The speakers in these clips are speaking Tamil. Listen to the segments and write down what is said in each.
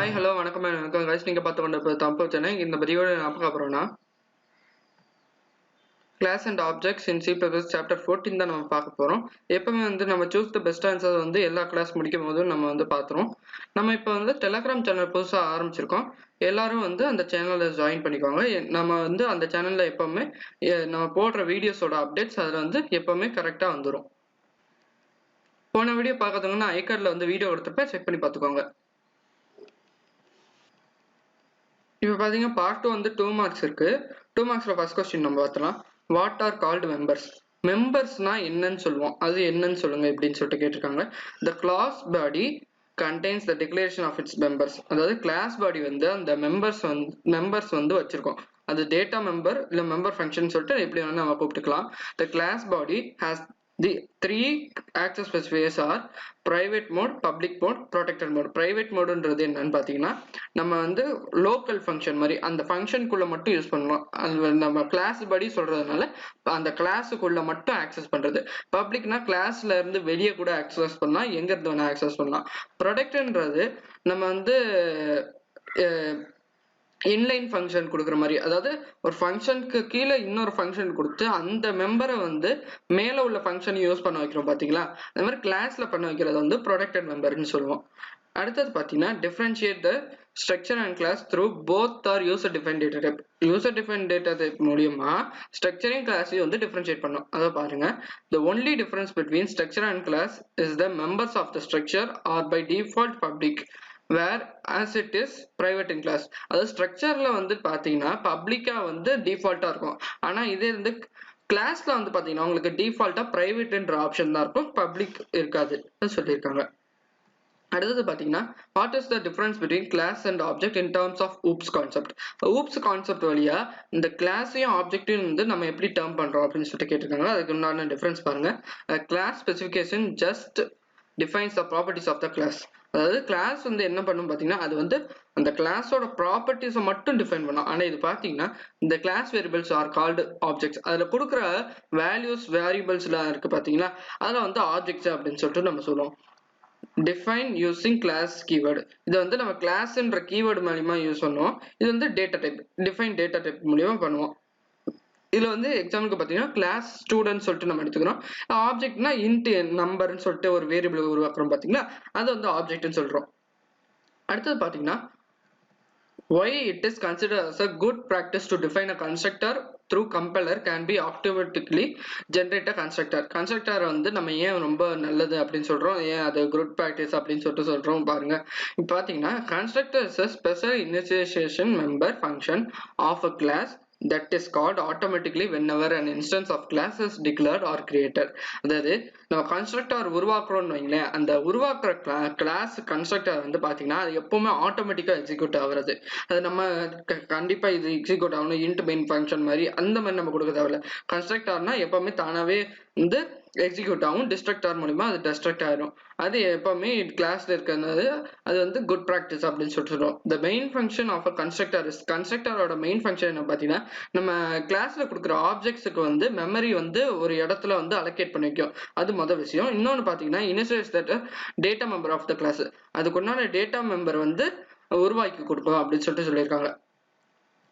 ஹாய் ஹலோ வணக்கம் வணக்கம் guys. நீங்க பார்த்து கொண்டு தம்பு சென்னை இந்த வீடியோவில் என்ன பார்க்க போறோம்னா class and objects in C plus chapter 14 தான் நம்ம பார்க்க போறோம். எப்பவுமே நம்ம சூஸ் த பெஸ்ட் ஆன்சர் எல்லா கிளாஸ் முடிக்கும் போதும் நம்ம பார்த்துறோம். நம்ம இப்போ டெலகிராம் சேனல் புதுசாக ஆரம்பிச்சிருக்கோம். எல்லாரும் அந்த சேனலை ஜாயின் பண்ணிக்கோங்க. நம்ம அந்த சேனல்ல எப்பவுமே நம்ம போடுற வீடியோஸோட அப்டேட்ஸ் அதில் எப்பவுமே கரெக்டாக வந்துடும். போன வீடியோ பார்க்கறதுங்கன்னா ஐகார்டில் வீடியோ கொடுத்துருப்பேன், செக் பண்ணி பார்த்துக்கோங்க. இப்போ பார்த்தீங்கன்னா பார்ட் 2 2 மார்க்ஸ் இருக்கு. 2 மார்க்ஸ்ல ஃபர்ஸ்ட் கொஸ்டின் நம்ம பார்த்தலாம். What are called members? மெம்பர்ஸ்னா என்னன்னு சொல்லுவோம், அது என்னன்னு சொல்லுங்க இப்படின்னு சொல்லிட்டு கேட்டிருக்காங்க. The class body contains the declaration of its members. அதாவது கிளாஸ் பாடி அந்த மெம்பர்ஸ் வச்சிருக்கோம். அது டேட்டா மெம்பர் இல்லை மெம்பர் ஃபங்க்ஷன் சொல்லிட்டு எப்படி வேணா நம்ம கூப்பிட்டுக்கலாம். The class body has the three access specifiers are private mode, public mode, protected mode. Private mode ன்றது என்னன்னு பார்த்தீங்கன்னா நம்ம லோக்கல் ஃபங்க்ஷன் மாதிரி அந்த ஃபங்க்ஷனுக்குள்ள மட்டும் யூஸ் பண்ணலாம். அது நம்ம கிளாஸ் படி சொல்றதுனால அந்த கிளாஸுக்குள்ள மட்டும் ஆக்சஸ் பண்றது. பப்ளிக்னா கிளாஸ்ல இருந்து வெளியே கூட ஆக்சஸ் பண்ணலாம், எங்க இருந்து வேணா ஆக்சஸ் பண்ணலாம். ப்ரொடெக்ட்ன்றது நம்ம இன்லைன் ஃபங்க்ஷன் கொடுக்குற மாதிரி, அதாவது ஒரு ஃபங்க்ஷனுக்கு கீழே இன்னொரு ஃபங்க்ஷன் கொடுத்து அந்த மெம்பரை மேலே உள்ள ஃபங்க்ஷன் யூஸ் பண்ண வைக்கிறோம் பார்த்தீங்களா, அந்த மாதிரி கிளாஸ்ல பண்ண வைக்கிறது ப்ரொடெக்டட் மெம்பர்னு சொல்லுவோம். அடுத்தது பார்த்தீங்கன்னா differentiate the structure and class through both are user define data type. User define data type மூலியமா ஸ்ட்ரக்சரையும் கிளாஸையும் டிஃபரன்ஷியேட் பண்ணும். அதை பாருங்க. The only difference between structure and class is the members of the structure are by default public, where as it is private in class. அதாவது ஸ்ட்ரக்சர்ல பாத்தீங்கன்னா பப்ளிக்கா டிஃபால்ட்டா இருக்கும். ஆனா இதே கிளாஸ்ல பாத்தீங்கன்னா உங்களுக்கு டிஃபால்ட்டா பிரைவேட்ன்ற ஆப்ஷன் தான் இருக்கும், பப்ளிக் இருக்காது சொல்லியிருக்காங்க. அடுத்தது பாத்தீங்கன்னா what is the difference between class and object in terms of OOPS concept. OOPS concept வழியா இந்த கிளாஸையும் ஆப்ஜெக்டையும் நம்ம எப்படி டேர்ம் பண்றோம் அப்படின்னு சொல்லிட்டு கேட்டிருக்காங்க. அதுக்கு உண்டான டிஃபரன்ஸ் பாருங்க. Class specification just defines the properties of the class. அதாவது கிளாஸ் என்ன பண்ணும் பாத்தீங்கன்னா அது அந்த கிளாஸோட ப்ராப்பர்ட்டிஸை மட்டும் டிஃபைன் பண்ணும். ஆனா இது பாத்தீங்கன்னா இந்த class variables are called objects. அதுல கொடுக்குற வேல்யூஸ் வேரியபிள்ஸ்லாம் இருக்கு பாத்தீங்களா, அதுல ஆப்ஜெக்ட்ஸ் அப்படின்னு சொல்லிட்டு நம்ம சொல்லுவோம். Define using class keyword. இது நம்ம கிளாஸ்ன்ற கீவேர்டு மூலியமா யூஸ் பண்ணுவோம். இது data type, define data type மூலியமா பண்ணுவோம். இதுல எக்ஸாம்பிளுக்கு பாத்தீங்கன்னா கிளாஸ் ஸ்டூடெண்ட் சொல்லிட்டு நம்ம எடுத்துக்கிறோம். ஆப்ஜெக்ட்னா இன்ட் நம்பர்னு சொல்லிட்டு ஒரு வேரியபிள் உருவாக்குறோம் பாத்தீங்களா, அது ஆப்ஜெக்ட்னு சொல்றோம். அடுத்தது பாத்தீங்கன்னா why it is considered as a good practice to define a constructor through compiler can be automatically generate a constructor. constructor நம்ம ஏன் ரொம்ப நல்லது அப்படின்னு சொல்றோம், ஏன் அது good practice அப்படின்னு சொல்றோம் பாருங்க. இப்போ பாத்தீங்கன்னா constructor is a special initialization member function of a class that is called automatically whenever an instance of class is declared or created. அதாவது நம்ம கன்ஸ்ட்ரக்டர் உருவாக்குறோம்னு வைங்களேன், அந்த உருவாக்குற கிளாஸ் கன்ஸ்ட்ரக்டர் பாத்தீங்கன்னா அது எப்பவுமே ஆட்டோமேட்டிக்கா எக்ஸிக்யூட் ஆகுறது. அது நம்ம கண்டிப்பா இது எக்ஸிக்யூட் ஆகணும் இன்ட் மெயின் ஃபங்க்ஷன் மாதிரி அந்த மாதிரி நம்ம கொடுக்க தேவையில்ல. கன்ஸ்ட்ரக்டர்னா எப்பவுமே தானாவே எக்ஸிக்யூட் ஆகும், டிஸ்ட்ரக்டர் மூலியமா அது டிஸ்ட்ரக்ட் ஆயிடும். அது எப்பவுமே கிளாஸ்ல இருக்கிறது அது குட் ப்ராக்டிஸ் அப்படின்னு சொல்றோம். The main function of a constructor is, கன்ஸ்ட்ரக்டரோட மெயின் ஃபங்க்ஷன் என்ன பாத்தீங்கன்னா நம்ம கிளாஸ்ல கொடுக்குற ஆப்ஜெக்ட்ஸுக்கு மெமரி ஒரு இடத்துல அலோகேட் பண்ணி வைக்கும். அது முதல் விஷயம். இன்னொன்னு பாத்தீங்கன்னா initialize that data member of the class, அதுக்குண்டான டேட்டா மெம்பர் உருவாக்கி கொடுக்கும் அப்படின்னு சொல்லியிருக்காங்க.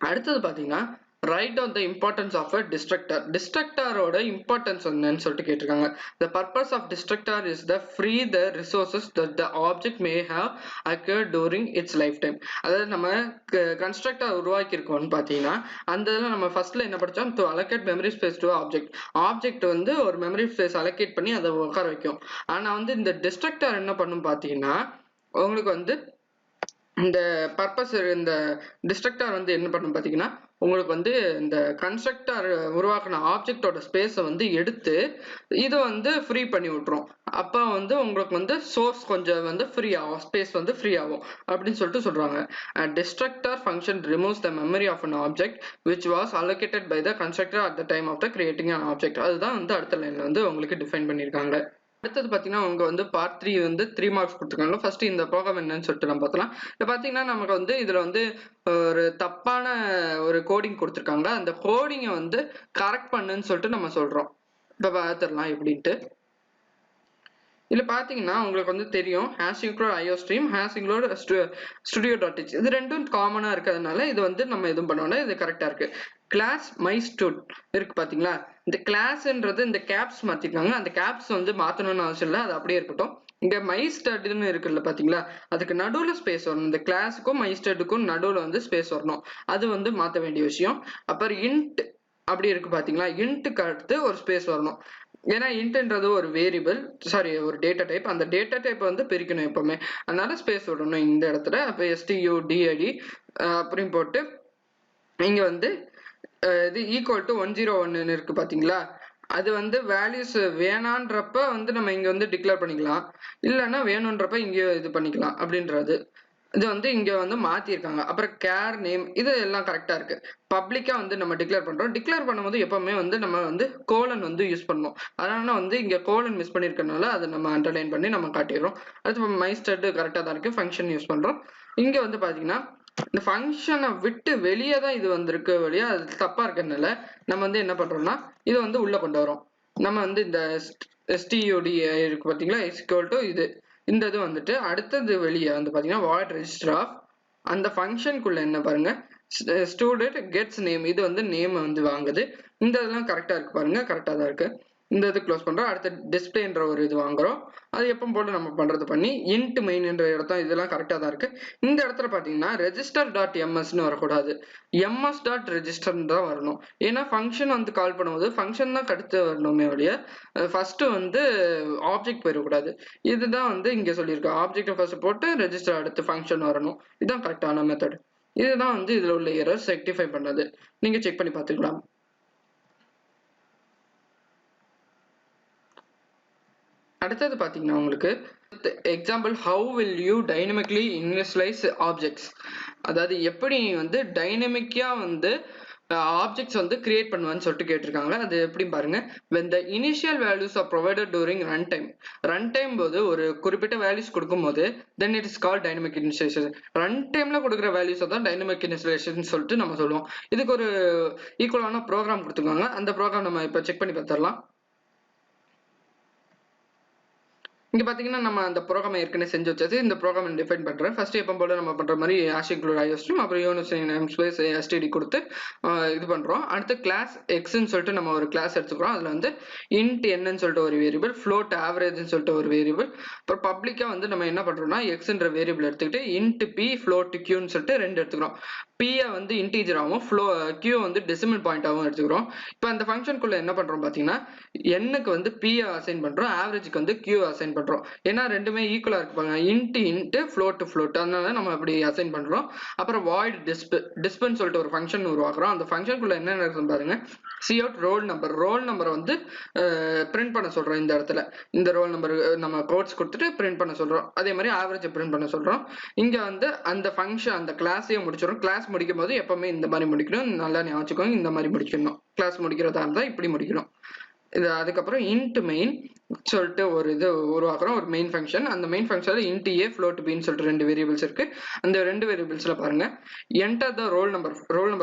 அடுத்தது பாத்தீங்கன்னா write down the importance of a destructor. destructorோட இம்பார்ட்டன்ஸ் என்னன்னு சொல்லிட்டு கேட்டிருக்காங்க. The purpose of destructor is to free the resources that the object may have occurred during its lifetime. அதாவது நம்ம கன்ஸ்ட்ரக்டர் உருவாக்கி இருக்கோம்னு பாத்தீங்கன்னா அந்த இதில் நம்ம ஃபர்ஸ்ட்ல என்ன படிச்சோம், to allocate memory space to object. Object ஒரு மெமரி ஸ்பேஸ் அலோகேட் பண்ணி அதை உட்கார வைக்கும். ஆனா இந்த டிஸ்ட்ரக்டர் என்ன பண்ணும் பாத்தீங்கன்னா உங்களுக்கு இந்த பர்பஸ், இந்த டிஸ்ட்ரக்டர் என்ன பண்ணும் பாத்தீங்கன்னா உங்களுக்கு இந்த கன்ஸ்ட்ரக்டர் உருவாக்குன ஆப்ஜெக்டோட ஸ்பேஸை எடுத்து இது ஃப்ரீ பண்ணி விட்டுரும். அப்ப உங்களுக்கு சோர்ஸ் கொஞ்சம் ஃப்ரீ ஆகும், ஸ்பேஸ் ஃப்ரீ ஆகும் அப்படின்னு சொல்லிட்டு சொல்றாங்க. Destructor function removes the memory of an object which was allocated by the constructor at the time of the creating an object. அதுதான் அடுத்த லைன்ல உங்களுக்கு டிஃபைன் பண்ணியிருக்காங்க. அடுத்தது பாத்தீங்கன்னா உங்க பார்ட் 3 3 மார்க்ஸ் கொடுத்துருக்காங்க. ஃபர்ஸ்ட் இந்த ப்ரோக்ராம் என்னன்னு சொல்லிட்டு நம்ம பார்த்தலாம். இப்போ பாத்தீங்கன்னா நமக்கு இதுல ஒரு தப்பான ஒரு கோடிங் கொடுத்துருக்காங்க. அந்த கோடிங்கை கரெக்ட் பண்ணுன்னு சொல்லிட்டு நம்ம சொல்றோம். இப்போ பார்த்துடலாம் எப்படின்ட்டு. இதுல பாத்தீங்கன்னா உங்களுக்கு வந்து தெரியும் hash include IOStream hash include studio.h இது ரெண்டும் காமனா இருக்கிறதுனால இது வந்து நம்ம எதுவும் பண்ணோம்னா இது கரெக்டா இருக்கு. கிளாஸ் MyStud இருக்கு பாத்தீங்களா, இந்த கிளாஸ்ன்றது இந்த கேப்ஸ் மாத்திருக்காங்க, அந்த கேப்ஸ் வந்து மாத்தணும்னு அவசியம் இல்லை, அது அப்படியே இருக்கட்டும். இங்க MyStudன்னு இருக்குல்ல பாத்தீங்களா, அதுக்கு நடுவுல ஸ்பேஸ் வரணும், இந்த கிளாஸுக்கும் MyStudக்கும் நடுவுல வந்து ஸ்பேஸ் வரணும், அது வந்து மாத்த வேண்டிய விஷயம். அப்புறம் இன்ட் அப்படி இருக்கு பாத்தீங்களா, இன்ட்டுக்கு அடுத்து ஒரு ஸ்பேஸ் வரணும். ஏன்னா இன்ட்ன்றது ஒரு வேரியபிள், சாரி ஒரு டேட்டா டைப், அந்த டேட்டா டைப் வந்து பிரிக்கணும் எப்பவுமே, அதனால ஸ்பேஸ் விடணும் இந்த இடத்துல. அப்ப studid அப்படின்னு போட்டு இங்க வந்து இது ஈக்குவல் டு 101 இருக்கு பாத்தீங்களா, அது வந்து வேல்யூஸ் வேணான்றப்ப வந்து நம்ம இங்க வந்து டிக்ளேர் பண்ணிக்கலாம், இல்லைன்னா வேணும்ன்றப்ப இங்க இது பண்ணிக்கலாம் அப்படின்றது. இது வந்து இங்க வந்து மாத்திருக்காங்க. அப்புறம் கேர் நேம் இது எல்லாம் கரெக்டா இருக்கு. பப்ளிக்கா வந்து நம்ம டிக்ளேர் பண்றோம், டிக்ளேர் பண்ணும்போது எப்பவுமே வந்து நம்ம வந்து கோலன் வந்து யூஸ் பண்ணணும், அதனால வந்து இங்க கோலன் மிஸ் பண்ணிருக்கனால அதை நம்ம அண்டர்லைன் பண்ணி நம்ம காட்டிடுறோம். அடுத்து MyStud கரெக்டா தான் இருக்கு, ஃபங்க்ஷன் யூஸ் பண்றோம். இங்க வந்து பாத்தீங்கன்னா இந்த ஃபங்க்ஷனை விட்டு வெளியே தான் இது வந்திருக்கு, வழியா அது தப்பா இருக்கிறதுனால நம்ம வந்து என்ன பண்றோம்னா இது வந்து உள்ள கொண்டு வரோம். நம்ம வந்து இந்த std இருக்கு பாத்தீங்களா, இது இந்த இது வந்துட்டு அடுத்தது வெளியே வந்து பாத்தீங்கன்னா void register of அந்த ஃபங்க்ஷனுக்குள்ள என்ன பாருங்க, student gets name இது வந்து நேம் வந்து வாங்குது. இந்த இதெல்லாம் கரெக்டா இருக்கு பாருங்க, கரெக்டா தான் இருக்கு. இந்த இது க்ளோஸ் பண்றோம். அடுத்து டிஸ்பிளேன்ற ஒரு இது வாங்குறோம், அது எப்பவும் போல நம்ம பண்றது பண்ணி int main என்ற இடத்துல இதெல்லாம் கரெக்டா தான் இருக்கு. இந்த இடத்துல பாத்தீங்கன்னா register.msன்னு வரக்கூடாது, ms.register தான் வரணும். ஏன்னா ஃபங்க்ஷன் வந்து கால் பண்ணும்போது ஃபங்க்ஷன் தான் அடுத்து வரணுமே ஒழிய ஃபர்ஸ்ட் வந்து ஆப்ஜெக்ட் போயிடக்கூடாது. இதுதான் வந்து இங்க சொல்லியிருக்கு, ஆப்ஜெக்ட் ஃபர்ஸ்ட் போட்டு ரெஜிஸ்டர் அடுத்து ஃபங்க்ஷன் வரணும், இதுதான் கரெக்டான மெத்தட். இதுதான் வந்து இதுல உள்ள எரர்ஸ் ரெக்டிஃபை பண்ணது, நீங்க செக் பண்ணி பார்த்துக்கலாம். அடுத்தது பாத்தீங்கன்னா உங்களுக்கு example, how will you dynamically initialize objects, அதாவது எப்படி வந்து டைனமிக்கா வந்து ஆப்ஜெக்ட்ஸ் வந்து கிரியேட் பண்ணுவான்னு சொல்லிட்டு கேட்டிருக்காங்க. அது எப்படி பாருங்க, when the initial values are provided during runtime போது ஒரு குறிப்பிட்ட வேல்யூஸ் கொடுக்கும்போது then it is called dynamic initialization. ரன்டைம்ல கொடுக்குற வேல்யூஸ் தான் டைனமிக் இனிஷியலைசேஷன் சொல்லிட்டு நம்ம சொல்லுவோம். இதுக்கு ஒரு ஈக்குவலான ப்ரோக்ராம் கொடுத்துருக்காங்க, அந்த ப்ரோக்ராம் நம்ம இப்போ செக் பண்ணி பார்த்துடலாம். இங்க பாத்தீங்கன்னா நம்ம அந்த ப்ரோக்ராம் ஏற்கனவே செஞ்சு வச்சது, இந்த ப்ரோக்ராம் டிஃபைன் பண்றேன். ஃபர்ஸ்ட் எப்போ போல நம்ம பண்ற மாதிரி ஹேஷ் இன்க்ளூட் IOStream அப்புறம் யூனிட் நேம் ஸ்பேஸ் std கொடுத்து இது பண்றோம். அடுத்து கிளாஸ் xன்னு சொல்லிட்டு நம்ம ஒரு கிளாஸ் எடுத்துக்கிறோம், அதுல வந்து int என்னன்னு சொல்லிட்டு ஒரு வேரியபிள், float average சொல்லிட்டு ஒரு வேரியபிள், அப்புறம் பப்ளிக்கா வந்து நம்ம என்ன பண்றோம்னா xன்ற வேரியபிள் எடுத்துக்கிட்டு int p float q ன்னு சொல்லிட்டு ரெண்டு எடுத்துக்கிறோம். p வந்து இன்டீஜர் ஆகும், q வந்து டெசிமல் பாயிண்ட் ஆகும் எடுத்துக்கிறோம். இப்போ அந்த ஃபங்க்ஷனுக்குள்ள என்ன பண்றோம் பாத்தீங்கன்னா n-க்கு வந்து p அசைன் பண்றோம், ஆவரேஜ்க்கு வந்து q அசைன் பண்றோம். ஏன்னா ரெண்டுமே ஈக்குவலா இருப்பாங்க, int float, அதனால நம்ம அப்படி அசைன் பண்றோம். அப்புறம் void disp சொல்லிட்டு ஒரு ஃபங்க்ஷன் உருவாக்குறோம். அந்த ஃபங்க்ஷனுக்குள்ள என்ன நடக்குது பாருங்க, cout roll number வந்து பிரிண்ட் பண்ண சொல்றோம். இந்த இடத்துல இந்த ரோல் நம்பர் நம்ம கோட்ஸ் கொடுத்துட்டு பிரிண்ட் பண்ண சொல்றோம். அதே மாதிரி ஆவரேஜ் பிரிண்ட் பண்ண சொல்றோம். இங்க வந்து அந்த ஃபங்க்ஷன் அந்த கிளாஸையும் முடிச்சிடும். கிளாஸ் முடிக்கும் போது எப்பவுமே இந்த மாதிரி முடிக்கணும், நல்லா ஞாபகம் வச்சுக்கோங்க, இந்த மாதிரி முடிக்கணும். கிளாஸ் முடிக்கிறதா இருந்தா இப்படி முடிக்கணும். இது அதுக்கப்புறம் int main சொல்லிட்டு ஒரு இது உருவாக்குறோம், ஒரு மெயின் ஃபங்க்ஷன். அந்த மெயின் ஃபங்க்ஷன்ல int a float b ன்னு சொல்லிட்டு ரெண்டு வேரியபிள்ஸ் இருக்கு. அந்த ரெண்டு வேரியபிள்ஸ்ல பாருங்க, enter the roll number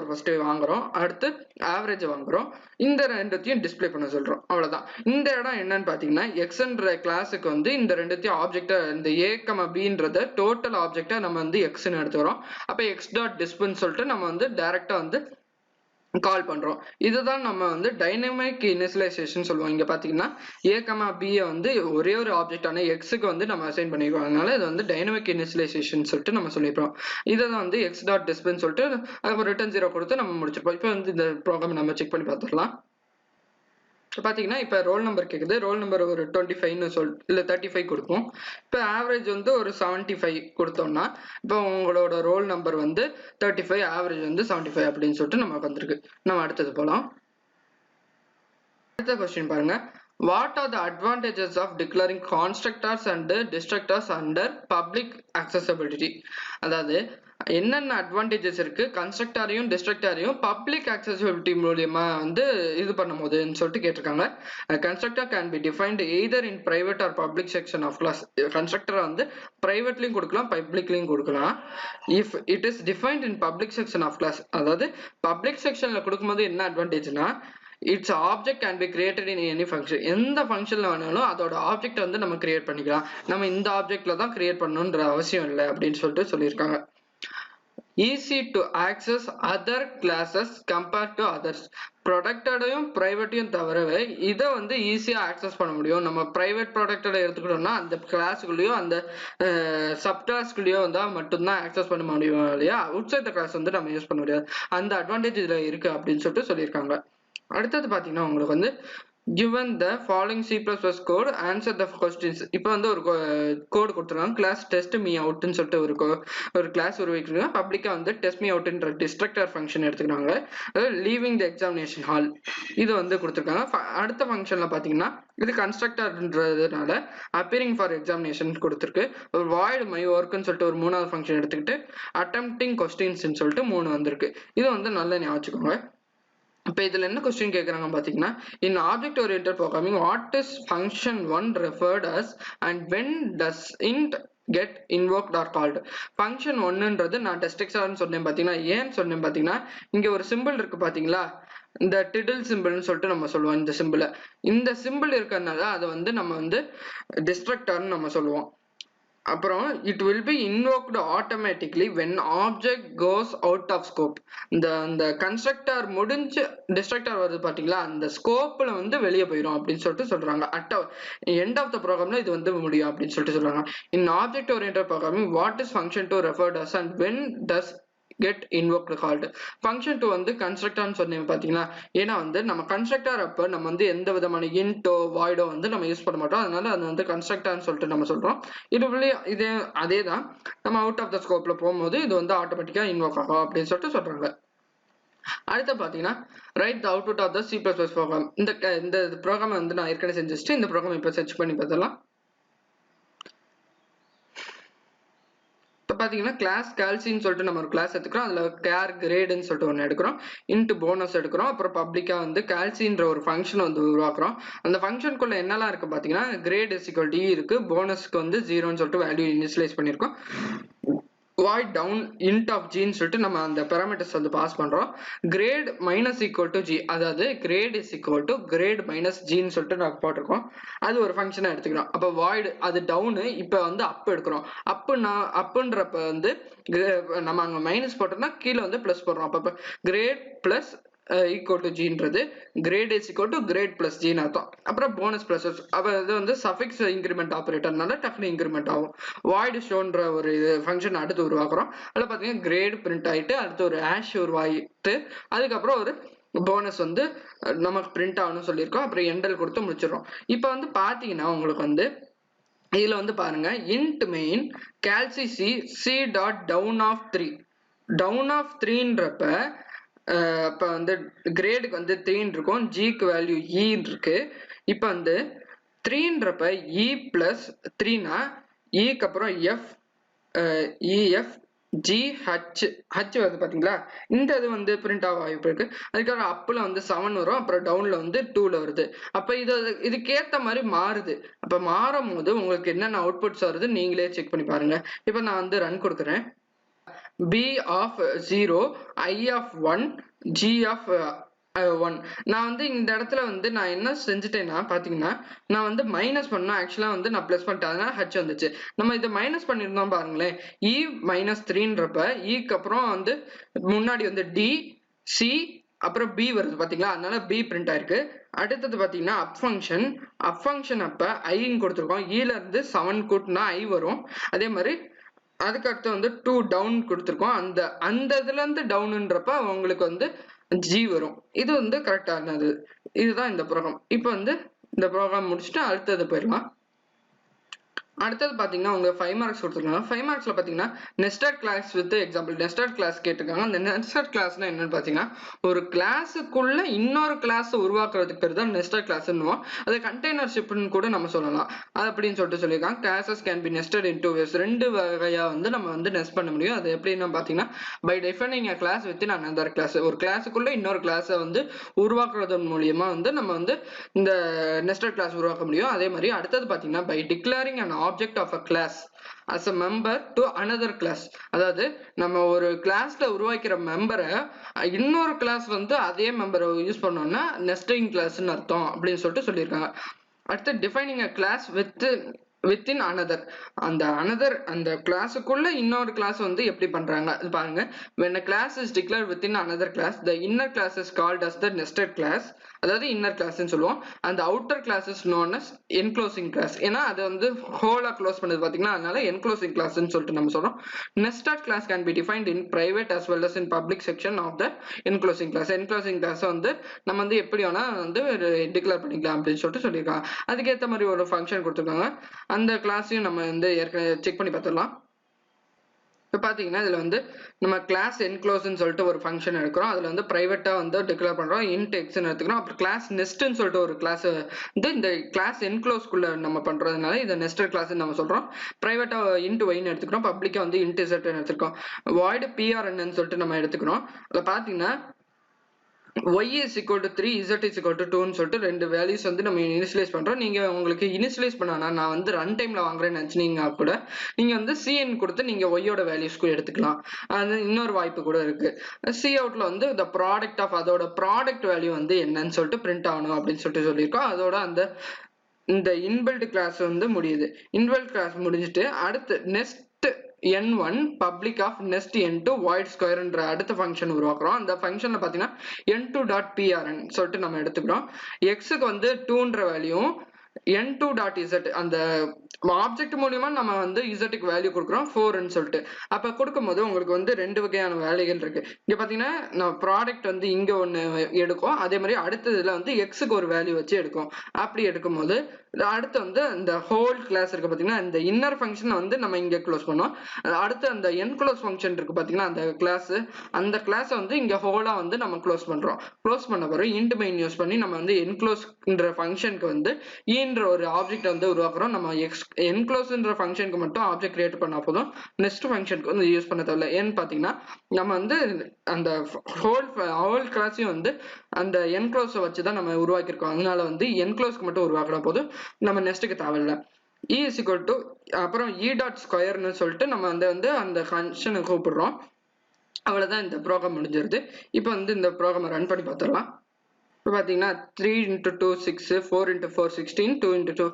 first வாங்குறோம், அடுத்து ஆவரேஜ் வாங்குறோம், இந்த ரெண்டுத்தையும் டிஸ்ப்ளே பண்ண சொல்றோம். அவ்வளவுதான். இந்த இடம் என்னன்னு பாத்தீங்கன்னா எக்ஸ்ன்ற கிளாஸுக்கு வந்து இந்த ரெண்டுத்தையும் ஆப்ஜெக்டா, இந்த a, bன்றத டோட்டல் ஆப்ஜெக்டா நம்ம வந்து எக்ஸ்ன்னு எடுத்துக்கிறோம். அப்ப x.dispன்னு சொல்லிட்டு நம்ம வந்து டைரக்டா வந்து கால் பண்றோம். இதுதான் நம்ம வந்து டைனமிக் இனிஷியலைசேஷன் சொல்லுவோம். இங்க பாத்தீங்கன்னா a, b வந்து ஒரே ஒரு ஆப்ஜெக்டான x-க்கு வந்து நம்ம அசைன் பண்ணிருக்கோம், அதனால இது வந்து டைனமிக் இனிஷியலைசேஷன் சொல்லிட்டு நம்ம சொல்லிருப்போம். இதை தான் வந்து x.dispன்னு சொல்லிட்டு அதுக்கப்புறம் ரிட்டர்ன் 0 கொடுத்து நம்ம முடிச்சிருப்போம். இப்போ வந்து இந்த ப்ரோக்ராம் நம்ம செக் பண்ணி பார்த்துடலாம். பாத்தீங்கன்னா இப்ப ரோல் நம்பர் கேக்குது, ரோல் நம்பர் ஒரு 25ன்னு இல்ல 35 கொடுப்போம். இப்ப ஆவரேஜ் வந்து ஒரு 75 கொடுத்தோம்னா இப்போ உங்களோட ரோல் நம்பர் வந்து 35, ஆவரேஜ் வந்து 75 அப்படின்னு சொல்லிட்டு நமக்கு வந்திருக்கு. நம்ம அடுத்தது போலாம். அடுத்த கொஸ்டின் பாருங்க, what are the advantages of declaring constructors and destructors under public accessibility, அதாவது என்னென்ன அட்வான்டேஜஸ் இருக்கு கன்ஸ்ட்ரக்டரையும் டிஸ்ட்ரக்டரையும் பப்ளிக் அக்சஸபிலிட்டி மூலியமா வந்து இது பண்ணும்போதுன்னு சொல்லிட்டு கேட்டிருக்காங்க. Constructor can be defined either in private or public section of class. கன்ஸ்ட்ரக்டரை வந்து பிரைவேட்லயும் கொடுக்கலாம், பப்ளிக்லயும் கொடுக்கலாம். If it is defined in public section of class, அதாவது பப்ளிக் செக்ஷன்ல கொடுக்கும்போது என்ன அட்வான்டேஜ்னா its object can be created in any function. எந்த ஃபங்க்ஷன்ல வேணாலும் அதோட ஆப்ஜெக்ட் வந்து நம்ம கிரியேட் பண்ணிக்கலாம். நம்ம இந்த ஆப்ஜெக்ட்ல தான் கிரியேட் பண்ணணுன்ற அவசியம் இல்லை அப்படின்னு சொல்லிட்டு சொல்லியிருக்காங்க. easy to access other classes compared to others. ப்ரொடக்டடையும் ப்ரைவேட்டையும் தவிரவே இதை வந்து ஈஸியா ஆக்சஸ் பண்ண முடியும். நம்ம பிரைவேட் ப்ராடக்டை எடுத்துக்கிட்டோம்னா அந்த கிளாஸுக்குள்ளேயோ அந்த சப் கிளாஸ்க்குள்ளேயோ வந்தா மட்டும்தான் ஆக்சஸ் பண்ண முடியும் இல்லையா, அவுட் சைட் கிளாஸ் வந்து நம்ம யூஸ் பண்ண முடியாது. அந்த அட்வான்டேஜ் இதுல இருக்கு அப்படின்னு சொல்லிட்டு சொல்லியிருக்காங்க. அடுத்தது பாத்தீங்கன்னா உங்களுக்கு வந்து given the following C++ code answer the questions. இப்போ வந்து ஒரு கோட் கொடுத்துருக்காங்க, கிளாஸ் டெஸ்ட் மீ அவுட்னு சொல்லிட்டு ஒரு கிளாஸ் உருவாக்கிருக்காங்க. பப்ளிக்கா வந்து டெஸ்ட் மீ அவுட்ன்ற டிஸ்ட்ரக்டர் ஃபங்க்ஷன் எடுத்துக்கிறாங்க. அதாவது லீவிங் தி எக்ஸாமினேஷன் ஹால் இது வந்து கொடுத்துருக்காங்க. அடுத்த ஃபங்க்ஷன்ல பாத்தீங்கன்னா இது கன்ஸ்ட்ரக்டர்ன்றதுனால அப்பியரிங் ஃபார் எக்ஸாமினேஷன் கொடுத்துருக்கு. ஒரு வாய்ட் மை ஒர்க்னு சொல்லிட்டு ஒரு மூணாவது ஃபங்க்ஷன் எடுத்துக்கிட்டு அட்டெம்ப்டிங் கொஸ்டின்ஸ்னு சொல்லிட்டு 3 வந்திருக்கு. இது வந்து நல்ல ஞாபகம் வச்சுக்கோங்க. இப்போ இதுல என்ன கொஸ்டின் கேட்குறாங்க பார்த்தீங்கன்னா, in object oriented programming what is function 1 referred as and when does it get invoked or called. Function 1ன்றது நான் டெஸ்ட்எக்ஸார்னு சொன்னேன் பார்த்தீங்கன்னா, ஏன்னு சொன்னேன் பார்த்தீங்கன்னா, இங்கே ஒரு சிம்பிள் இருக்கு பார்த்தீங்களா, இந்த டிடில் சிம்பிள்னு சொல்லிட்டு நம்ம சொல்லுவோம். இந்த சிம்பிள் இருக்கிறதுனால அதை வந்து நம்ம வந்து டிஸ்ட்ரக்டர்னு நம்ம சொல்லுவோம். அப்புறம் it will be invoked automatically when object goes out of scope. இந்த கன்ஸ்ட்ரக்டர் முடிஞ்சு டிஸ்ட்ரக்டர் வருது பாத்தீங்களா, அந்த ஸ்கோப்ல வந்து வெளியே போயிடும் அப்படின்னு சொல்லிட்டு சொல்றாங்க. எண்ட் ஆஃப் த ப்ரோக்ராம்ல இது வந்து முடியும் அப்படின்னு சொல்லிட்டு சொல்றாங்க. In object oriented programming what is function two referred as and when does get invoked called. Function 2 வந்து கன்ஸ்ட்ரக்டர்னு சொன்னீங்க பாத்தீங்களா, ஏன்னா வந்து நம்ம கன்ஸ்ட்ரக்டர் அப்ப நம்ம வந்து எந்த விதமான இன்டோ வாய்டோ வந்து நம்ம யூஸ் பண்ண மாட்டோம். அதனால அது வந்து கன்ஸ்ட்ரக்டர்னு சொல்லிட்டு நம்ம சொல்றோம். இதே அதேதான் நம்ம அவுட் ஆஃப் த ஸ்கோப்ல போகும்போது இது வந்து ஆட்டோமேட்டிக்கா இன்வோக் ஆகும் அப்படின்னு சொல்லிட்டு சொல்றாங்க. அடுத்து பாத்தீங்கன்னா write the output of the C++ program. இந்த ப்ரோக்ராம் வந்து நான் ஏற்கனவே செஞ்சு வச்சுட்டு இந்த ப்ரோக்ராம் இப்போ சர்ச் பண்ணி பார்த்தலாம். இப்போ பார்த்தீங்கன்னா கிளாஸ் கால்சின்னு சொல்லிட்டு நம்ம ஒரு கிளாஸ் எடுத்துக்கிறோம். அதில் கேர் கிரேடுன்னு சொல்லிட்டு ஒன்று எடுக்கிறோம், இன்ட்டு போனஸ் எடுக்கிறோம். அப்புறம் பப்ளிக்காக வந்து கால்சின்ற ஒரு ஃபங்க்ஷன் வந்து உருவாக்குறோம். அந்த ஃபங்க்ஷனுக்குள்ள என்னெல்லாம் இருக்கு பார்த்தீங்கன்னா, கிரேட் இஸ் ஈக்குவல் டி இருக்கு, போனஸ்க்கு வந்து 0ன்னு சொல்லிட்டு வேல்யூ இனிஷியலைஸ் பண்ணியிருக்கோம். void down int of g ன்னு சொல்லிட்டு நம்ம அந்த parameters வந்து பாஸ் பண்றோம். grade minus equal to g, அதாவது grade is equal to grade minus g ன்னு சொல்லிட்டு நம்ம போட்டிருக்கோம். அது ஒரு ஃபங்க்ஷனை எடுத்துக்கிறோம். அப்போ void அது டவுனு, இப்போ வந்து அப் எடுக்கிறோம். அப்புன்றப்ப வந்து நம்ம அங்கே மைனஸ் போட்டோம்னா கீழே வந்து பிளஸ் போடுறோம். அப்போ கிரேட் பிளஸ் equal to gன்றது grade is equal to grade plus g ன்னு அர்த்தம். அப்புறம் போனஸ் பிளஸ் அப்போ இது வந்து சஃபிக்ஸ் இன்கிரிமெண்ட் ஆப்ரேட்டர்னால டக்குனு இன்கிரிமெண்ட் ஆகும். void showன்ற ஒரு ஃபங்க்ஷன் அடுத்து உருவாக்குறோம். அதில் பார்த்தீங்கன்னா கிரேட் பிரிண்ட் ஆகிட்டு அடுத்து ஒரு ஹேஷ் உருவாகிட்டு அதுக்கப்புறம் ஒரு போனஸ் வந்து நமக்கு பிரிண்ட் ஆகணும்னு சொல்லியிருக்கோம். அப்புறம் எண்டல் கொடுத்து முடிச்சிடறோம். இப்போ வந்து பார்த்தீங்கன்னா உங்களுக்கு வந்து இதுல வந்து பாருங்க, int main calci c dot down of 3 down of 3ன்றப்ப இப்ப வந்து கிரேடுக்கு வந்து 3 இருக்கும், ஜிக்கு வேல்யூ இ இருக்கு. இப்ப வந்து 3ன்றப்ப இ பிளஸ் 3னா இக்கு அப்புறம் எஃப் இஎஃப் ஜி ஹச் வருது பாத்தீங்களா, இந்த இது வந்து பிரிண்ட் ஆக வாய்ப்பு இருக்கு. அதுக்கப்புறம் அப்ல வந்து 7 வரும், அப்புறம் டவுன்ல வந்து 2ல வருது. அப்ப இதுக்கேத்த மாதிரி மாறுது. அப்ப மாறும் போது உங்களுக்கு என்னென்ன அவுட்புட்ஸ் வருது நீங்களே செக் பண்ணி பாருங்க. இப்ப நான் வந்து ரன் கொடுக்குறேன். b of 0, i of 1, g of 1. நான் வந்து இந்த இடத்துல வந்து நான் என்ன செஞ்சுட்டேன்னா பாத்தீங்கன்னா, நான் வந்து மைனஸ் பண்ணா ஆக்சுவலா வந்து நான் பிளஸ் பண்ணிட்டேன், அதனால ஹச் வந்துச்சு. நம்ம இதை மைனஸ் பண்ணிருந்தோம் பாருங்களேன், இ மைனஸ் 3ன்றப்ப இக்கு அப்புறம் வந்து முன்னாடி வந்து டி சி அப்புறம் பி வருது பாத்தீங்களா, அதனால பி பிரிண்ட் ஆயிருக்கு. அடுத்தது பாத்தீங்கன்னா அப் ஃபங்க்ஷன் அப்ப ஐன்னு கொடுத்துருக்கோம், ஈல இருந்து 7 கூட்டினா ஐ வரும். அதே மாதிரி அதுக்கு அடுத்து வந்து 2 டவுன் கொடுத்துருக்கோம், அந்த இதுல இருந்து டவுன்ன்றப்ப உங்களுக்கு வந்து ஜி வரும். இது வந்து கரெக்டானது. இதுதான் இந்த ப்ரோக்ராம். இப்போ வந்து இந்த ப்ரோக்ராம் முடிச்சுட்டு அடுத்தது போயிடலாம். அடுத்தது பாத்தீங்கன்னா உங்க 5 மார்க்ஸ் கொடுத்துருக்காங்க. 5 மார்க்ஸ்ல பாத்தீங்கன்னா nested class with example nested class கேட்டிருக்காங்க. அந்த நெஸ்டட் கிளாஸ்னா என்னன்னு பாத்தீங்கன்னா, ஒரு கிளாஸுக்குள்ள இன்னொரு கிளாஸ் உருவாக்குறதுக்கு பேர் தான் நெஸ்டட் கிளாஸ்னுவோம். அது கண்டெய்னர்ஷிப்னு கூட நம்ம சொல்லலாம். அது அப்படின்னு சொல்லிட்டு சொல்லியிருக்காங்க. Classes can be nested in 2 ways. 2 வகையா வந்து நம்ம வந்து நெஸ்ட் பண்ண முடியும். அது எப்படின்னு பாத்தீங்கன்னா, by defining a class within another class. ஒரு கிளாஸுக்குள்ள இன்னொரு கிளாஸை வந்து உருவாக்குறதன் மூலியமா வந்து நம்ம வந்து இந்த நெஸ்டட் கிளாஸ் உருவாக்க முடியும். அதே மாதிரி அடுத்தது பாத்தீங்கன்னா by declaring an object of a class as a member to another class. அதாவது நம்ம ஒரு கிளாஸ்ல உருவாக்கிற மெம்பரை இன்னொரு கிளாஸ் வந்து அதே மெம்பரை யூஸ் பண்ணோம்னா நெஸ்டிங் கிளாஸ்ன்னு அர்த்தம் அப்படின்னு சொல்லிட்டு சொல்லியிருக்காங்க. அடுத்து டிஃபைனிங் அ கிளாஸ் within another, அந்த கிளாஸுக்குள்ள இன்னொரு கிளாஸ் வந்து எப்படி பண்றாங்க பாருங்க. when a class is declared within another class, the inner class is called as the nested class, அதாவது இன்னர் கிளாஸ்ன்னு சொல்லுவோம். அந்த outer class is known as enclosing class. ஏன்னா அது வந்து ஹோலா க்ளோஸ் பண்ணது பாத்தீங்கன்னா அதனால enclosing classன்னு சொல்லிட்டு நம்ம சொல்றோம். nested class can be defined in private as well as in public section of the enclosing class. enclosing class வந்து நம்ம வந்து எப்படி வேணா வந்து டிக்ளேர் பண்ணிக்கலாம் அப்படின்னு சொல்லிட்டு சொல்லியிருக்காங்க. அதுக்கேற்ற மாதிரி ஒரு ஃபங்க்ஷன் கொடுத்துருக்காங்க. அந்த கிளாஸையும் நம்ம வந்து ஏற்கனவே செக் பண்ணி பார்த்துடலாம். இப்போ பார்த்தீங்கன்னா இதில் வந்து நம்ம கிளாஸ் என்க்ளோஸ்ன்னு சொல்லிட்டு ஒரு ஃபங்க்ஷன் எடுக்கிறோம். அதில் வந்து ப்ரைவேட்டாக வந்து டிக்ளேர் பண்ணுறோம். இன்ட் எக்ஸ்ன்னு எடுத்துக்கிறோம். அப்புறம் கிளாஸ் நெஸ்ட்னு சொல்லிட்டு ஒரு கிளாஸ் வந்து இந்த கிளாஸ் என்க்ளோஸ்க்குள்ள நம்ம பண்ணுறதுனால இதை நெஸ்டட் கிளாஸ்ன்னு நம்ம சொல்கிறோம். ப்ரைவேட்டாக இன்ட் ஒய்ன்னு எடுத்துக்கிறோம். பப்ளிக்காக வந்து இன்ட் இசட்னு எடுத்துக்கிறோம். வாய்டு பிஆர்என்னு சொல்லிட்டு நம்ம எடுத்துக்கிறோம். அதில் பார்த்தீங்கன்னா y is equal to 3, z is equal to 2ன்னு சொல்லிட்டு ரெண்டு வேல்யூஸ் வந்து நம்ம இனிஷியலைஸ் பண்றோம். நீங்க உங்களுக்கு இனிஷியலைஸ் பண்ணானா நான் வந்து ரன் டைம்ல வாங்குறேன்னு நினைச்சீங்கன்னா கூட நீங்க வந்து cn கொடுத்து நீங்க y ஓட வேல்யூஸ்க்கு எடுத்துக்கலாம். அது இன்னொரு வாய்ப்பு கூட இருக்கு. c outல வந்து the product of அதோட ப்ராடக்ட் வேல்யூ வந்து என்னன்னு சொல்லிட்டு பிரிண்ட் ஆகணும் அப்படின்னு சொல்லிட்டு சொல்லியிருக்கோம். அதோட இந்த இன்பில்ட் கிளாஸ் வந்து முடியுது. இன்பில்ட் கிளாஸ் முடிஞ்சிட்டு அடுத்து next n1 public of nest n2 void square என்ற அடுத்த ஃபங்க்ஷன் உருவாக்குறோம். அந்த ஃபங்க்ஷன்ல பாத்தீங்கன்னா n2.prn சொல்லிட்டு நம்ம எடுத்துக்கிறோம். xக்கு வந்து 2ன்ற வேல்யூவும் n2.z அந்த ஆப்ஜெக்ட் மூலியமா நம்ம வந்து zக்கு வேல்யூ கொடுக்குறோம் 4ன்னு சொல்லிட்டு. அப்ப கொடுக்கும்போது உங்களுக்கு வந்து ரெண்டு வகையான வேலைகள் இருக்கு. இங்க பாத்தீங்கன்னா நம்ம ப்ராடக்ட் வந்து இங்க ஒண்ணு எடுக்கும். அதே மாதிரி அடுத்ததுல வந்து xக்கு ஒரு வேல்யூ வச்சு எடுக்கும். அப்படி எடுக்கும்போது அடுத்து வந்து இந்த ஹோல் கிளாஸ் இருக்கு பாத்தீங்கன்னா இந்த இன்னர் ஃபங்க்ஷன் வந்து நம்ம இங்க க்ளோஸ் பண்ணோம். அடுத்து அந்த என்க்ளோஸ் ஃபங்க்ஷன் இருக்கு பாத்தீங்கன்னா அந்த கிளாஸ் வந்து இங்க ஹோலா வந்து நம்ம க்ளோஸ் பண்றோம். க்ளோஸ் பண்ண பிறகு இன்ட் மெயின் யூஸ் பண்ணி நம்ம வந்து என்க்ளோஸ்ன்ற ஃபங்க்ஷனுக்கு வந்து ன்ற ஒரு ஆப்ஜெக்ட் வந்து உருவாக்குறோம். நம்ம என்க்ளோஸ்ன்ற ஃபங்க்ஷனுக்கு மட்டும் ஆப்ஜெக்ட் கிரியேட் பண்ணா போதும். நெக்ஸ்ட் ஃபங்க்ஷனுக்கு வந்து யூஸ் பண்ண தேவையில்ல. ஏன்னு பாத்தீங்கன்னா நம்ம வந்து அந்த ஹோல் கிளாஸையும் வந்து அந்த என்க்ளோஸை வச்சுதான் நம்ம உருவாக்கியிருக்கோம். அதனால வந்து என்க்ளோஸ்க்கு மட்டும் உருவாக்குற போதும் நம்ம நெக்ஸ்ட்டுக்கு தேவையில்லை. e is equal to அப்புறம் e டாட் ஸ்கொயர்னு சொல்லிட்டு நம்ம வந்து அந்த ஃபங்க்ஷனை கூப்பிடுறோம். அவ்வளவுதான், இந்த ப்ரோக்ராம் முடிஞ்சிருது. இப்போ வந்து இந்த ப்ரோக்ராமை ரன் பண்ணி பார்த்துடலாம். இப்போ பார்த்தீங்கன்னா 3 into 2 6, 4 into 4 16, 2 into 2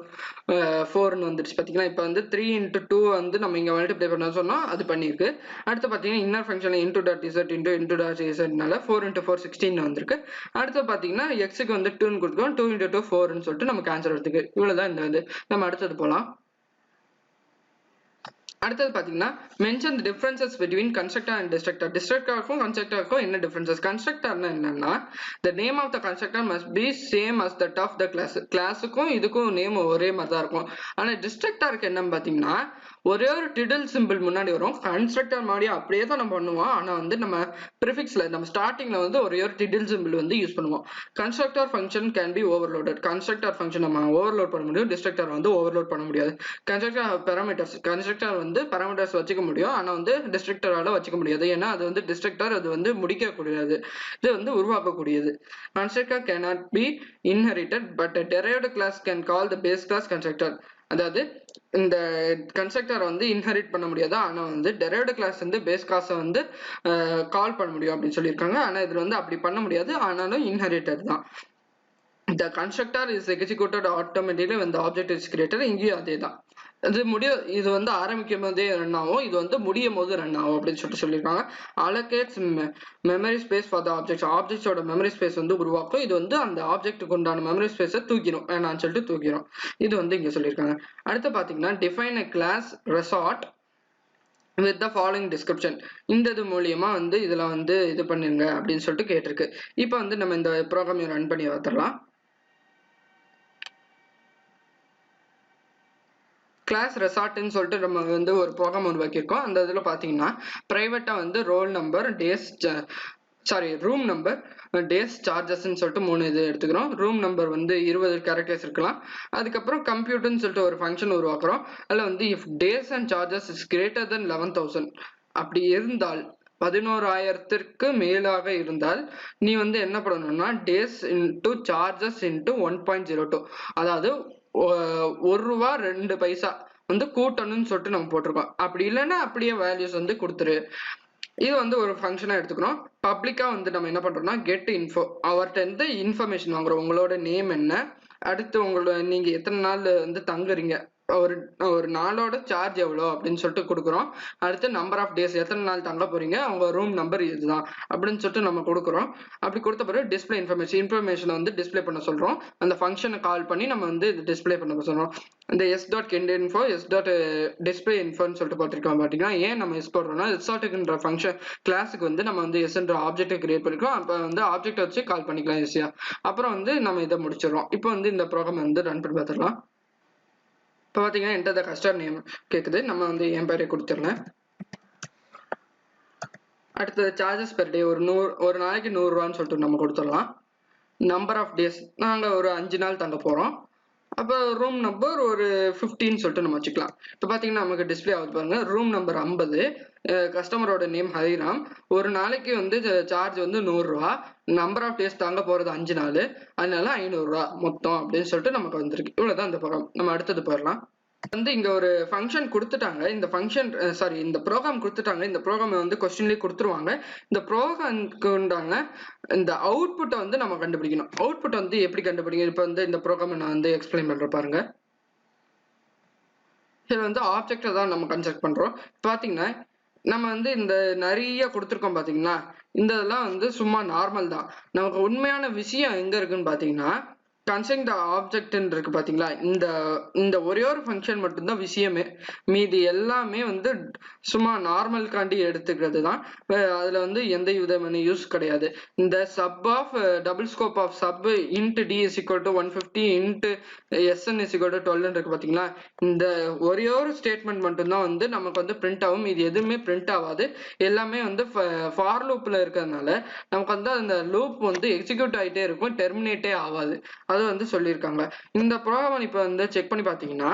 4ன்னு வந்துடுச்சு. பார்த்தீங்கன்னா இப்போ வந்து 3 into 2 வந்து நம்ம இங்கே மல்டிப்ளை பண்ண சொன்னோம், அது பண்ணியிருக்கு. அடுத்து பார்த்தீங்கன்னா இன்னர் ஃபங்க்ஷன் into.z/into.z-னால 4 into 4 16 வந்திருக்கு. அடுத்து பார்த்தீங்கன்னா எக்ஸுக்கு வந்து 2ன்னு கொடுத்துருக்கோம். 2 into 2 4ன்னு சொல்லிட்டு நமக்கு ஆன்சர் எடுத்துக்கு. இவ்வளோதான் இந்த இது. நம்ம அடுத்தது போகலாம். அடுத்தது பாத்தீங்கன்னா mention the differences between constructor and destructor. டிஸ்ட்ரக்டருக்கும் கன்ஸ்ட்ரக்டருக்கும் என்ன டிஃபரன்சஸ்? கன்ஸ்ட்ரக்டர்னா என்னன்னா the name of the constructor must be same as that of the class. கிளாஸுக்கும் இதுக்கும் நேம் ஒரே மாதிரி தான் இருக்கும். ஆனா டிஸ்ட்ரக்டருக்கு என்னன்னு பாத்தீங்கன்னா ஒரே ஒரு டிடில் சிம்பிள் முன்னாடி வரும். கன்ஸ்ட்ரக்டர் மாதிரி அப்படியே தான் நம்ம பண்ணுவோம். ஆனா வந்து நம்ம ப்ரிஃபிக்ஸ்ல நம்ம ஸ்டார்டிங்ல வந்து ஒரே ஒரு டிடில் சிம்பிள் வந்து யூஸ் பண்ணுவோம். Constructor function can be overloaded. Constructor function நம்ம ஓவர்லோட் பண்ண முடியும், டிஸ்ட்ரக்டர் வந்து ஓவர்லோட் பண்ண முடியாது. கன்ஸ்ட்ரக்டர் வந்து பாராமீட்டர்ஸ் வச்சுக்க முடியும், ஆனா வந்து டிஸ்ட்ரக்டரால வச்சுக்க முடியாது. ஏன்னா அது வந்து டிஸ்ட்ரக்டர், அது வந்து முடிக்கக்கூடியது, இது வந்து உருவாக்கக்கூடியது. Constructor cannot be inherited but a derived class can call the base class constructor. அதாவது இந்த கன்ஸ்ட்ரக்டர் வந்து இன்ஹெரிட் பண்ண முடியாது, ஆனா வந்து டெரைவ்டு கிளாஸ் வந்து பேஸ் கிளாஸை வந்து கால் பண்ண முடியும் அப்படின்னு சொல்லியிருக்காங்க. ஆனா இதுல வந்து அப்படி பண்ண முடியாது, ஆனாலும் இன்ஹெரிட்டட் தான். The constructor is executed automatically when the object is created. இங்கேயும் அதே தான். இது வந்து ஆரம்பிக்கும் போதே ரன் ஆகும், இது வந்து முடியும் போது ரன் ஆகும் அப்படின்னு சொல்லியிருக்காங்க. allocates memory space for the objects. ஆப்ஜெக்ட்ஸோட மெமரி ஸ்பேஸ் வந்து உருவாக்கும். இது வந்து அந்த ஆப்ஜெக்ட்டுக்கு உண்டான மெமரி ஸ்பேஸை தூக்கிடும், வேணான்னு சொல்லிட்டு தூக்கிடும். இது வந்து இங்க சொல்லியிருக்காங்க. அடுத்து பாத்தீங்கன்னா define a class resort with the following description. இந்த இது மூலியமா வந்து இதுல வந்து இது பண்ணுங்க அப்படின்னு சொல்லிட்டு கேட்டிருக்கு. இப்போ வந்து நம்ம இந்த ப்ரோக்ராமை ரன் பண்ணி பார்த்துடலாம். கிளாஸ் ரெசார்ட்னு சொல்லிட்டு நம்ம வந்து ஒரு ப்ரோக்ராம் உருவாக்கியிருக்கோம். அந்த இதில் பார்த்தீங்கன்னா ப்ரைவேட்டாக வந்து ரூம் நம்பர், டேஸ், சார்ஜஸ்ன்னு சொல்லிட்டு 3 இது எடுத்துக்கிறோம். ரூம் நம்பர் வந்து 20 கேரக்டர்ஸ் இருக்கலாம். அதுக்கப்புறம் கம்ப்யூட்டர்னு சொல்லிட்டு ஒரு ஃபங்க்ஷன் உருவாக்குறோம். அதில் வந்து if days and charges is greater than 11,000 அப்படி இருந்தால் 11,000க்கு மேலாக இருந்தால் நீ வந்து என்ன பண்ணணும்னா டேஸ் இன்டூ சார்ஜஸ் இன்டூ 1.02, அதாவது 1 ரூபா 2 பைசா வந்து கூட்டணும்னு சொல்லிட்டு நம்ம போட்டிருக்கோம். அப்படி இல்லைன்னா அப்படியே வேல்யூஸ் வந்து கொடுத்துரு. இது வந்து ஒரு ஃபங்க்ஷனா எடுத்துக்கிறோம். பப்ளிக்கா வந்து நம்ம என்ன பண்றோம்னா கெட் இன்ஃபோ, அவர்கிட்ட இருந்து இன்ஃபர்மேஷன் வாங்குறோம். உங்களோட நேம் என்ன, அடுத்து உங்களோட நீங்க எத்தனை நாள் வந்து தங்குறீங்க, ஒரு ஒரு நாளோட சார்ஜ் எவ்வளோ அப்படின்னு சொல்லிட்டு கொடுக்குறோம். அடுத்து நம்பர் ஆஃப் டேஸ், எத்தனை நாள் தங்க போறீங்க, அவங்க ரூம் நம்பர் இதுதான் அப்படின்னு சொல்லிட்டு நம்ம கொடுக்குறோம். அப்படி கொடுத்த பிறகு டிஸ்பிளே இன்ஃபர்மேஷனை வந்து டிஸ்பிளே பண்ண சொல்றோம். அந்த ஃபங்க்ஷனை கால் பண்ணி நம்ம வந்து டிஸ்பிளே பண்ண சொல்றோம். இந்த S dot get info, S dot display இன்ஃபோன்னு சொல்லிட்டு பார்த்துருக்கோம். பார்த்தீங்கன்னா ஏன் நம்ம எஸ் போடுறோம்னா எஸ் டாட்ன்ற ஃபங்க்ஷன் கிளாஸுக்கு வந்து நம்ம வந்து எஸ்ன்ற ஆப்ஜெக்டை கிரியேட் பண்ணிருக்கோம். அப்போ வந்து ஆப்ஜெக்ட் வச்சு கால் பண்ணிக்கலாம் ஈஸியா. அப்புறம் வந்து நம்ம இதை முடிச்சிடறோம். இப்போ வந்து இந்த ப்ரோக்ராம் வந்து ரன் பண்ணி பார்த்துடலாம். இப்போ பார்த்தீங்கன்னா என்டர் த கஸ்டமர் நேம் கேட்குது. நம்ம வந்து என் பேரை கொடுத்துடலாம். அடுத்தது சார்ஜஸ் பெர் டே ஒரு நாளைக்கு 100 ரூபான்னு சொல்லிட்டு நம்ம கொடுத்துடலாம். நம்பர் ஆஃப் டேஸ் நாங்கள் ஒரு 5 நாள் தங்க போகிறோம். அப்போ ரூம் நம்பர் ஒரு 15 சொல்லிட்டு நம்ம வச்சுக்கலாம். இப்போ பார்த்தீங்கன்னா நமக்கு டிஸ்பிளே ஆகுது பாருங்க. ரூம் நம்பர் 50, கஸ்டமரோட நேம் ஹரிராம், ஒரு நாளைக்கு வந்து சார்ஜ் வந்து 100 ரூபா, நம்பர் ஆஃப் டேஸ் தங்க போகிறது 5 நாள், அதனால 500 ரூபா மொத்தம் அப்படின்னு சொல்லிட்டு நமக்கு வந்திருக்கு. இவ்வளோதான் இந்த ப்ரோக்ராம். நம்ம அடுத்தது போயிடலாம். வந்து இங்க ஒரு ஃபங்க்ஷன் கொடுத்துட்டாங்க. இந்த ஃபங்க்ஷன் இந்த ப்ரோக்ராம் கொடுத்துட்டாங்க. இந்த ப்ரோக்ராம் வந்து கொஸ்டின்லயே கொடுத்துருவாங்க. இந்த ப்ரோக்ராம்க்கு உண்டான இந்த அவுட்புட்டை வந்து நம்ம கண்டுபிடிக்கணும். அவுட்புட் வந்து எப்படி கண்டுபிடிக்கணும்? இப்போ வந்து இந்த ப்ரோக்ராம் நான் வந்து எக்ஸ்பிளைன் பண்றேன் பாருங்க. இதுல வந்து ஆப்ஜெக்டை தான் நம்ம கன்ஸ்ட்ரக்ட் பண்றோம். பாத்தீங்கன்னா நம்ம வந்து இந்த நிறைய கொடுத்துருக்கோம் பாத்தீங்கன்னா, இந்த இதெல்லாம் வந்து சும்மா நார்மல் தான். நமக்கு உண்மையான விஷயம் எங்க இருக்குன்னு பாத்தீங்கன்னா கன்ஸ்ட்ரக்ட் த ஆப்ஜெக்ட்னு இருக்கு பாத்தீங்களா, இந்த ஒரே ஒரு ஃபங்க்ஷன் மட்டும்தான் விஷயமே. மீதி எல்லாமே வந்து சும்மா நார்மல்காண்டி எடுத்துக்கிறது தான். அதுல வந்து எந்த விதமான யூஸ் கிடையாது. இந்த sub of double scope of sub int T is equal to 150 int SN is equal to 12 இருக்கு பாத்தீங்களா, இந்த ஒரே ஒரு ஸ்டேட்மெண்ட் மட்டும்தான் வந்து நமக்கு வந்து பிரிண்ட் ஆகும். இது எதுவுமே பிரிண்ட் ஆகாது. எல்லாமே வந்து ஃபார் லூப்ல இருக்கிறதுனால நமக்கு வந்து அந்த லூப் வந்து எக்ஸிக்யூட் ஆகிட்டே இருக்கும், டெர்மினேட்டே ஆகாது. அது வந்து சொல்லியிருக்காங்க. இந்த ப்ரோக்ராம் இப்ப வந்து செக் பண்ணி பாத்தீங்கன்னா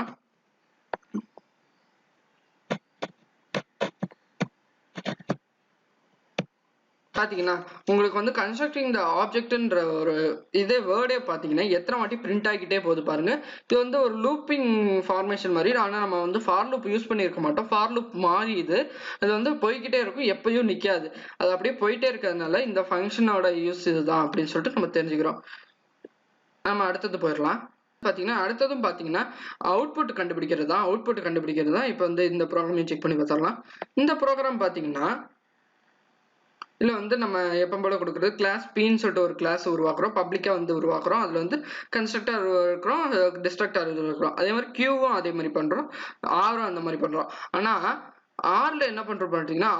பாத்தீங்கன்னா உங்களுக்கு வந்து கன்ஸ்ட்ரக்டிங் த ஆப்ஜெக்ட்ன்ற ஒரு இதே வேர்டே பாத்தீங்கன்னா எத்தனை வாட்டி பிரிண்ட் ஆகிட்டே போகுது பாருங்க. இது வந்து ஒரு லூப்பிங் ஃபார்மேஷன் மாதிரி. ஆனா நம்ம வந்து ஃபார் லூப் யூஸ் பண்ணியிருக்க மாட்டோம். ஃபார் லூப் மாறி அது வந்து போய்கிட்டே இருக்கும், எப்பயும் நிக்காது. அது அப்படியே போயிட்டே இருக்கிறதுனால இந்த ஃபங்க்ஷனோட யூஸ் இதுதான் அப்படின்னு சொல்லிட்டு நம்ம தெரிஞ்சுக்கிறோம். நம்ம அடுத்தது போயிடலாம். பாத்தீங்கன்னா அடுத்ததும் பாத்தீங்கன்னா அவுட்புட் கண்டுபிடிக்கிறது தான். இப்போ வந்து இந்த ப்ரோக்ராமையும் செக் பண்ணி பார்த்துடலாம். இந்த ப்ரோக்ராம் பாத்தீங்கன்னா இல்ல வந்து நம்ம எப்போ போல கொடுக்குறது கிளாஸ் பின்னு சொல்லிட்டு ஒரு கிளாஸ் உருவாக்குறோம். பப்ளிக்கா வந்து உருவாக்குறோம். அதுல வந்து கன்ஸ்ட்ரக்டர் இருக்கிறோம், டிஸ்ட்ரக்டர் இருக்கிறோம். அதே மாதிரி கியூவும் அதே மாதிரி பண்றோம், ஆரும் அந்த மாதிரி பண்றோம். ஆனா ஆர்ல என்ன பண்றோம் பாத்தீங்கன்னா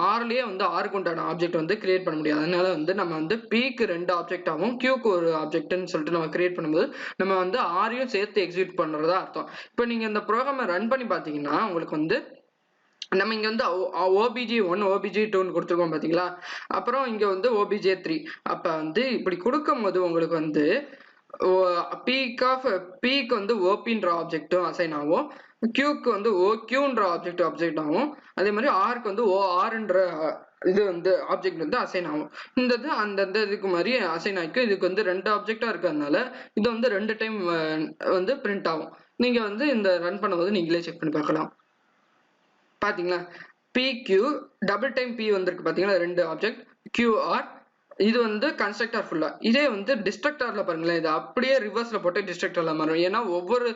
ஆர்லயே வந்து ஆருக்கு உண்டான ஆப்ஜெக்ட் வந்து கிரியேட் பண்ண முடியாது. அதனால வந்து நம்ம வந்து பிக்கு 2 ஆப்ஜெக்ட் ஆகும், கியூக்கு ஒரு ஆப்ஜெக்ட்னு சொல்லிட்டு நம்ம கிரியேட் பண்ணும்போது நம்ம வந்து ஆரையும் சேர்த்து எக்ஸிக்யூட் பண்றதா அர்த்தம். இப்போ நீங்க இந்த ப்ரோக்ராமை ரன் பண்ணி பாத்தீங்கன்னா உங்களுக்கு வந்து நம்ம இங்க வந்து OBJ1 OBJ2 கொடுத்துருக்கோம் பாத்தீங்களா, அப்புறம் இங்க வந்து OBJ3. அப்ப வந்து இப்படி கொடுக்கும் போது உங்களுக்கு வந்து பீக்கு வந்து ஓபின்ற ஆப்ஜெக்டும் அசைன் ஆகும், கியூக்கு வந்து OQன்ற ஆப்ஜெக்ட் ஆகும், அதே மாதிரி ஆருக்கு வந்து ORன்ற இது வந்து ஆப்ஜெக்ட் வந்து அசைன் ஆகும். இந்த இது அந்த இதுக்கு மாதிரி அசைன் ஆகிக்கும். இதுக்கு வந்து 2 ஆப்ஜெக்டா இருக்கிறதுனால இது வந்து 2 டைம் வந்து பிரிண்ட் ஆகும். நீங்க வந்து இந்த ரன் பண்ணும்போது நீங்களே செக் பண்ணி பார்க்கலாம். பாத்தீங்களா PQ டபுள் டைம் P வந்திருக்கு பாத்தீங்களா, 2 ஆப்ஜெக்ட் QR. இது வந்து கன்ஸ்ட்ரக்டர் ஃபுல்லா. இதே வந்து டிஸ்ட்ரக்டர்ல பாருங்களேன், இது அப்படியே ரிவர்ஸ்ல போட்டு டிஸ்ட்ரக்டர்ல மாறும். ஏன்னா ஒவ்வொரு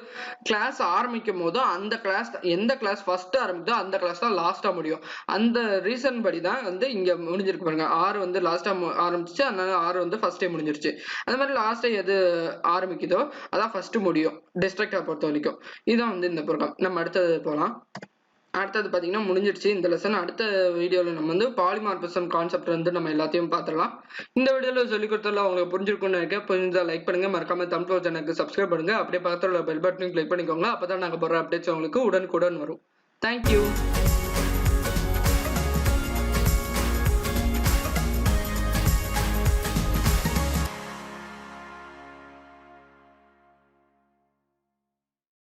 கிளாஸ் ஆரம்பிக்கும் போதும் அந்த கிளாஸ் எந்த கிளாஸ் ஃபர்ஸ்ட் ஆரம்பிக்குதோ அந்த கிளாஸ் தான் லாஸ்டா முடியும். அந்த ரீசன் படி தான் வந்து இங்க முடிஞ்சிருக்கு பாருங்க. R வந்து லாஸ்டா ஆரம்பிச்சு, அதனால R வந்து ஃபர்ஸ்டே முடிஞ்சிருச்சு. அது மாதிரி லாஸ்டா எது ஆரம்பிக்குதோ அதான் ஃபர்ஸ்ட் முடியும் டிஸ்ட்ரக்டர் பொறுத்த வரைக்கும். இதுதான் வந்து இந்த ப்ரோக்ராம். நம்ம அடுத்தது போகலாம். அடுத்தது பாத்தீங்கன்னா முடிஞ்சிருச்சு இந்த லெசன். அடுத்த வீடியோல நம்ம வந்து பாலிமார்பிசம் கான்செப்ட் வந்து நம்ம எல்லாத்தையும் பார்த்துடலாம். இந்த வீடியோல சொல்லி கொடுத்ததுல உங்களுக்கு புரிஞ்சிருக்கும்னு நினைக்கிறேன். புரிஞ்சா லைக் பண்ணுங்க, மறக்காம தமிழ் சேனலுக்கு சப்ஸ்கிரைப் பண்ணுங்க, அப்படியே பக்கத்துல பெல் பட்டனையும் கிளிக் பண்ணிக்கோங்க. அப்பதான் நாங்க போற அப்டேட்ஸ் உங்களுக்கு உடனுக்குடன் வரும். தேங்க்யூ.